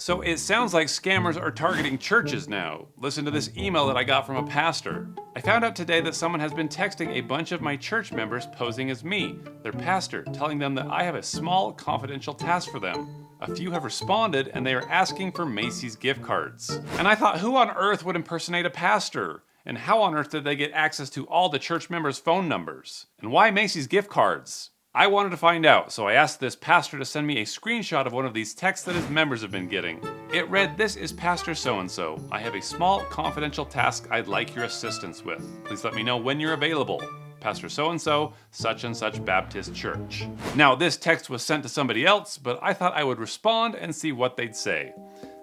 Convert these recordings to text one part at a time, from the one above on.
So it sounds like scammers are targeting churches now. Listen to this email that I got from a pastor. I found out today that someone has been texting a bunch of my church members posing as me, their pastor, telling them that I have a small confidential task for them. A few have responded and they are asking for Macy's gift cards. And I thought, who on earth would impersonate a pastor? And how on earth did they get access to all the church members' phone numbers? And why Macy's gift cards? I wanted to find out, so I asked this pastor to send me a screenshot of one of these texts that his members have been getting. It read, "This is Pastor so-and-so. I have a small confidential task I'd like your assistance with. Please let me know when you're available. Pastor so-and-so, such and such Baptist Church." Now, this text was sent to somebody else, but I thought I would respond and see what they'd say.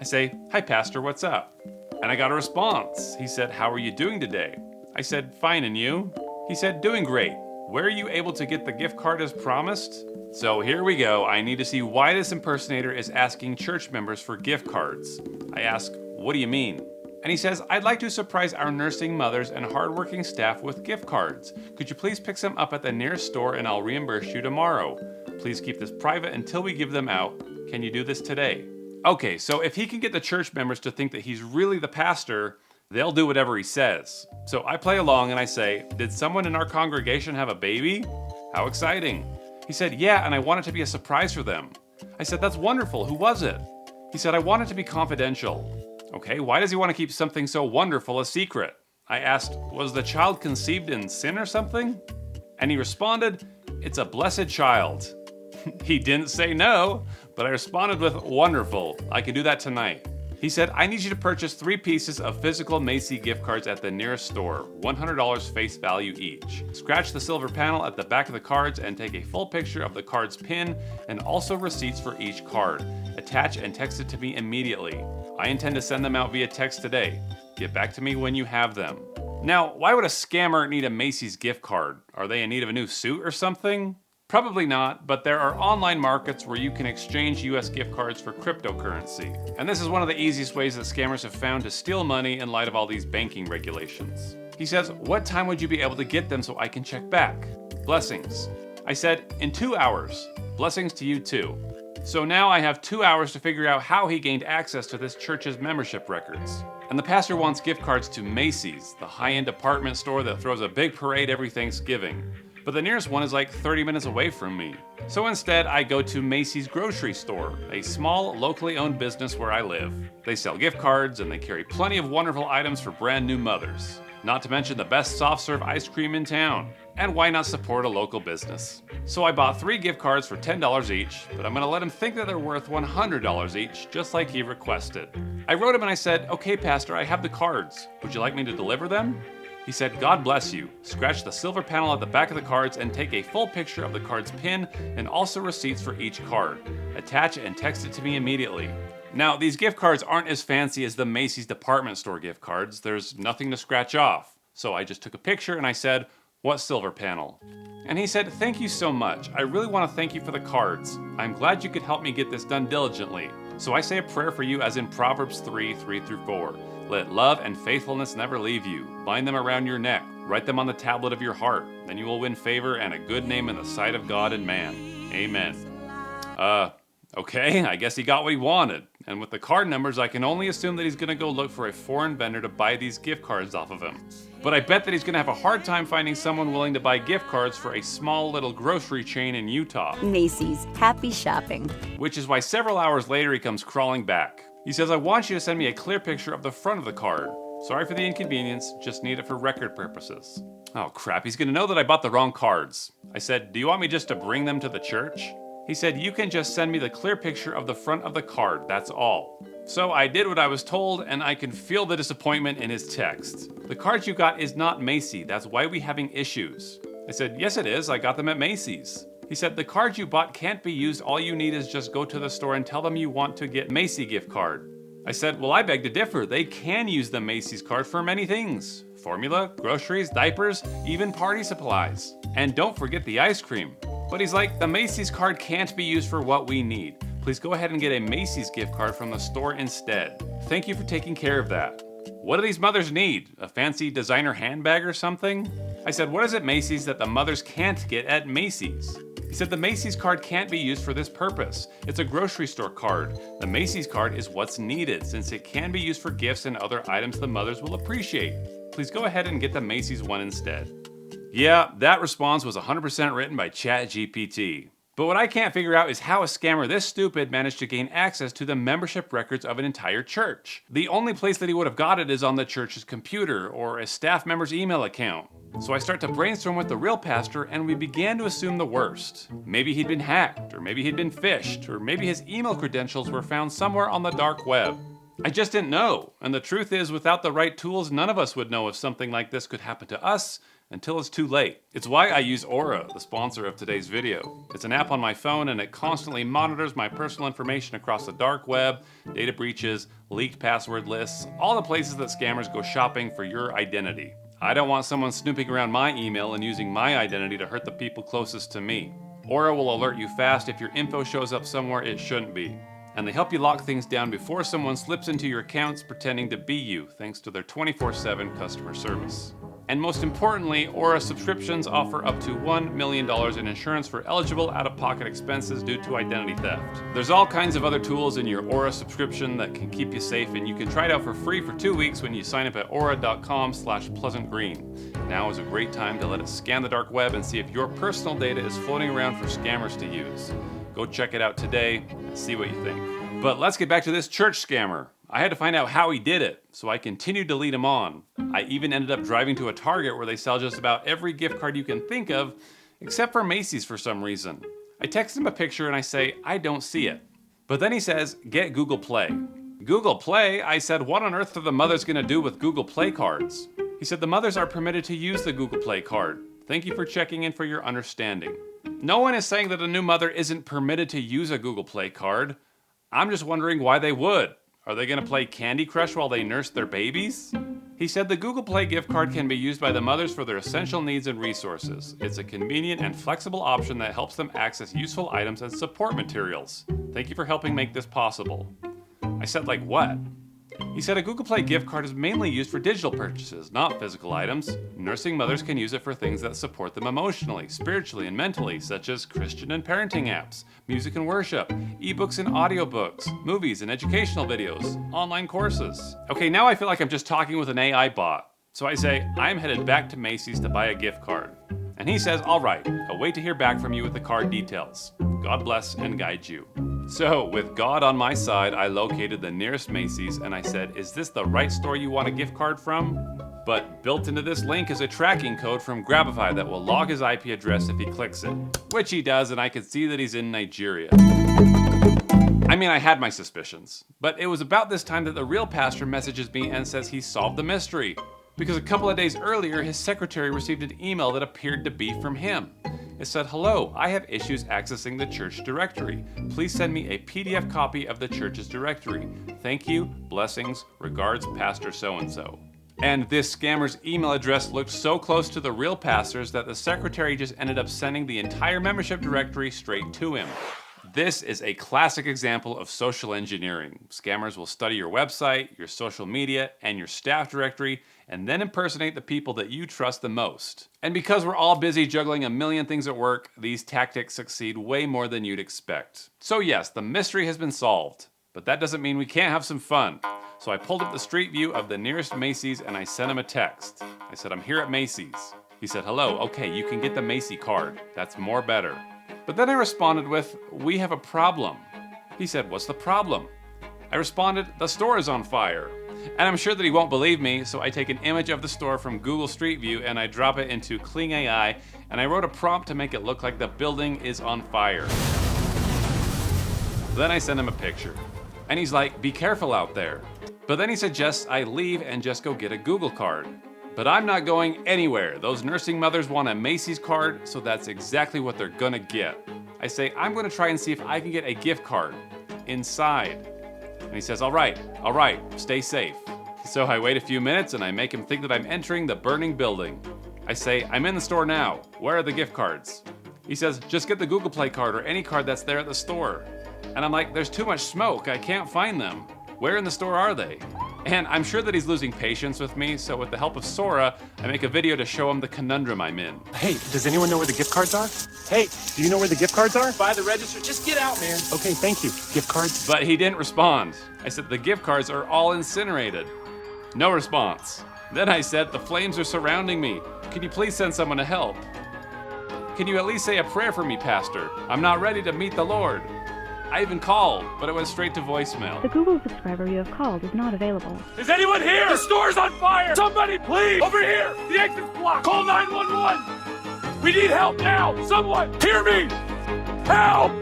I say, "Hi Pastor, what's up?" And I got a response. He said, "How are you doing today?" I said, "Fine, and you?" He said, "Doing great. Were you able to get the gift card as promised?" So here we go. I need to see why this impersonator is asking church members for gift cards. I ask, "What do you mean?" And he says, "I'd like to surprise our nursing mothers and hardworking staff with gift cards. Could you please pick some up at the nearest store and I'll reimburse you tomorrow? Please keep this private until we give them out. Can you do this today?" Okay, so if he can get the church members to think that he's really the pastor, they'll do whatever he says. So I play along and I say, "Did someone in our congregation have a baby? How exciting." He said, "Yeah, and I want it to be a surprise for them." I said, "That's wonderful. Who was it?" He said, "I want it to be confidential." Okay, why does he want to keep something so wonderful a secret? I asked, "Was the child conceived in sin or something?" And he responded, "It's a blessed child." He didn't say no, but I responded with, "Wonderful. I can do that tonight." He said, "I need you to purchase 3 pieces of physical Macy gift cards at the nearest store, $100 face value each. Scratch the silver panel at the back of the cards and take a full picture of the card's pin and also receipts for each card. Attach and text it to me immediately. I intend to send them out via text today. Get back to me when you have them." Now, why would a scammer need a Macy's gift card? Are they in need of a new suit or something? Probably not, but there are online markets where you can exchange US gift cards for cryptocurrency. And this is one of the easiest ways that scammers have found to steal money in light of all these banking regulations. He says, "What time would you be able to get them so I can check back? Blessings." I said, "In 2 hours. Blessings to you too." So now I have 2 hours to figure out how he gained access to this church's membership records. And the pastor wants gift cards to Macy's, the high-end department store that throws a big parade every Thanksgiving. But the nearest one is like 30 minutes away from me. So instead, I go to Macy's grocery store, a small, locally owned business where I live. They sell gift cards and they carry plenty of wonderful items for brand new mothers. Not to mention the best soft serve ice cream in town. And why not support a local business? So I bought 3 gift cards for $10 each, but I'm gonna let him think that they're worth $100 each, just like he requested. I wrote him and I said, "Okay, Pastor, I have the cards. Would you like me to deliver them?" He said, "God bless you. Scratch the silver panel at the back of the cards and take a full picture of the card's pin and also receipts for each card. Attach it and text it to me immediately." Now, these gift cards aren't as fancy as the Macy's department store gift cards. There's nothing to scratch off. So I just took a picture and I said, "What silver panel?" And he said, "Thank you so much. I really want to thank you for the cards. I'm glad you could help me get this done diligently. So I say a prayer for you as in Proverbs 3:3-4. Let love and faithfulness never leave you. Bind them around your neck. Write them on the tablet of your heart. Then you will win favor and a good name in the sight of God and man. Amen." Okay, I guess he got what he wanted. And with the card numbers, I can only assume that he's gonna go look for a foreign vendor to buy these gift cards off of him. But I bet that he's gonna have a hard time finding someone willing to buy gift cards for a small little grocery chain in Utah. Macy's, happy shopping. Which is why several hours later he comes crawling back. He says, "I want you to send me a clear picture of the front of the card. Sorry for the inconvenience, just need it for record purposes." Oh crap, he's gonna know that I bought the wrong cards. I said, "Do you want me just to bring them to the church?" He said, "You can just send me the clear picture of the front of the card, that's all." So I did what I was told, and I can feel the disappointment in his text. "The card you got is not Macy, that's why we're having issues." I said, "Yes it is, I got them at Macy's." He said, "The card you bought can't be used, all you need is just go to the store and tell them you want to get Macy gift card." I said, "Well, I beg to differ, they can use the Macy's card for many things. Formula, groceries, diapers, even party supplies. And don't forget the ice cream." But he's like, "The Macy's card can't be used for what we need. Please go ahead and get a Macy's gift card from the store instead. Thank you for taking care of that." What do these mothers need? A fancy designer handbag or something? I said, "What is at Macy's that the mothers can't get at Macy's?" He said the Macy's card can't be used for this purpose. It's a grocery store card. The Macy's card is what's needed since it can be used for gifts and other items the mothers will appreciate. Please go ahead and get the Macy's one instead. Yeah, that response was 100% written by ChatGPT. But what I can't figure out is how a scammer this stupid managed to gain access to the membership records of an entire church. The only place that he would have got it is on the church's computer or a staff member's email account. So I start to brainstorm with the real pastor and we began to assume the worst. Maybe he'd been hacked, or maybe he'd been phished, or maybe his email credentials were found somewhere on the dark web. I just didn't know, and the truth is without the right tools none of us would know if something like this could happen to us until it's too late. It's why I use Aura, the sponsor of today's video. It's an app on my phone and it constantly monitors my personal information across the dark web, data breaches, leaked password lists, all the places that scammers go shopping for your identity. I don't want someone snooping around my email and using my identity to hurt the people closest to me. Aura will alert you fast if your info shows up somewhere it shouldn't be. And they help you lock things down before someone slips into your accounts pretending to be you, thanks to their 24/7 customer service. And most importantly, Aura subscriptions offer up to $1 million in insurance for eligible out-of-pocket expenses due to identity theft. There's all kinds of other tools in your Aura subscription that can keep you safe, and you can try it out for free for 2 weeks when you sign up at aura.com/pleasantgreen. Now is a great time to let it scan the dark web and see if your personal data is floating around for scammers to use. Go check it out today and see what you think. But let's get back to this church scammer. I had to find out how he did it, so I continued to lead him on. I even ended up driving to a Target where they sell just about every gift card you can think of, except for Macy's for some reason. I text him a picture and I say, I don't see it. But then he says, get Google Play. Google Play? I said, what on earth are the mothers gonna do with Google Play cards? He said, the mothers are permitted to use the Google Play card. Thank you for checking in for your understanding. No one is saying that a new mother isn't permitted to use a Google Play card. I'm just wondering why they would. Are they gonna play Candy Crush while they nurse their babies? He said the Google Play gift card can be used by the mothers for their essential needs and resources. It's a convenient and flexible option that helps them access useful items and support materials. Thank you for helping make this possible. I said, like what? He said a Google Play gift card is mainly used for digital purchases, not physical items. Nursing mothers can use it for things that support them emotionally, spiritually, and mentally, such as Christian and parenting apps, music and worship, ebooks and audiobooks, movies and educational videos, online courses. Okay, now I feel like I'm just talking with an AI bot. So I say, I'm headed back to Macy's to buy a gift card. And he says, all right, I'll wait to hear back from you with the card details. God bless and guide you. So, with God on my side, I located the nearest Macy's and I said, is this the right store you want a gift card from? But built into this link is a tracking code from Grabify that will log his IP address if he clicks it. Which he does, and I could see that he's in Nigeria. I mean, I had my suspicions. But it was about this time that the real pastor messages me and says he's solved the mystery. Because a couple of days earlier, his secretary received an email that appeared to be from him. It said, hello, I have issues accessing the church directory. Please send me a PDF copy of the church's directory. Thank you, blessings, regards, Pastor so-and-so. And this scammer's email address looked so close to the real pastor's that the secretary just ended up sending the entire membership directory straight to him. This is a classic example of social engineering. Scammers will study your website, your social media, and your staff directory, and then impersonate the people that you trust the most. And because we're all busy juggling a million things at work, these tactics succeed way more than you'd expect. So yes, the mystery has been solved, but that doesn't mean we can't have some fun. So I pulled up the street view of the nearest Macy's and I sent him a text. I said, I'm here at Macy's. He said, hello, okay, you can get the Macy card. That's more better. But then I responded with, we have a problem. He said, what's the problem? I responded, the store is on fire. And I'm sure that he won't believe me, so I take an image of the store from Google Street View and I drop it into Kling AI, and I wrote a prompt to make it look like the building is on fire. Then I send him a picture. And he's like, be careful out there. But then he suggests I leave and just go get a Google card. But I'm not going anywhere. Those nursing mothers want a Macy's card, so that's exactly what they're gonna get. I say, I'm gonna try and see if I can get a gift card inside. And he says, all right, stay safe. So I wait a few minutes and I make him think that I'm entering the burning building. I say, I'm in the store now. Where are the gift cards? He says, just get the Google Play card or any card that's there at the store. And I'm like, there's too much smoke. I can't find them. Where in the store are they? And I'm sure that he's losing patience with me, so with the help of Sora, I make a video to show him the conundrum I'm in. Hey, does anyone know where the gift cards are? Hey, do you know where the gift cards are? By the register. Just get out, man. Okay, thank you. Gift cards? But he didn't respond. I said the gift cards are all incinerated. No response. Then I said the flames are surrounding me. Can you please send someone to help? Can you at least say a prayer for me, Pastor? I'm not ready to meet the Lord. I even called, but it went straight to voicemail. The Google subscriber you have called is not available. Is anyone here? The store's on fire! Somebody, please! Over here! The exit's blocked! Call 911! We need help now! Someone, hear me! Help!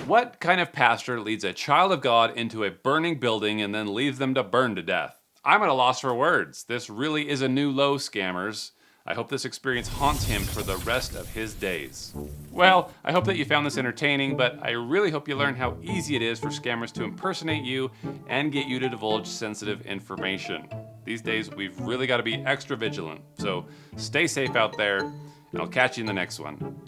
What kind of pastor leads a child of God into a burning building and then leaves them to burn to death? I'm at a loss for words. This really is a new low, scammers. I hope this experience haunts him for the rest of his days. Well, I hope that you found this entertaining, but I really hope you learn how easy it is for scammers to impersonate you and get you to divulge sensitive information. These days, we've really got to be extra vigilant. So stay safe out there, and I'll catch you in the next one.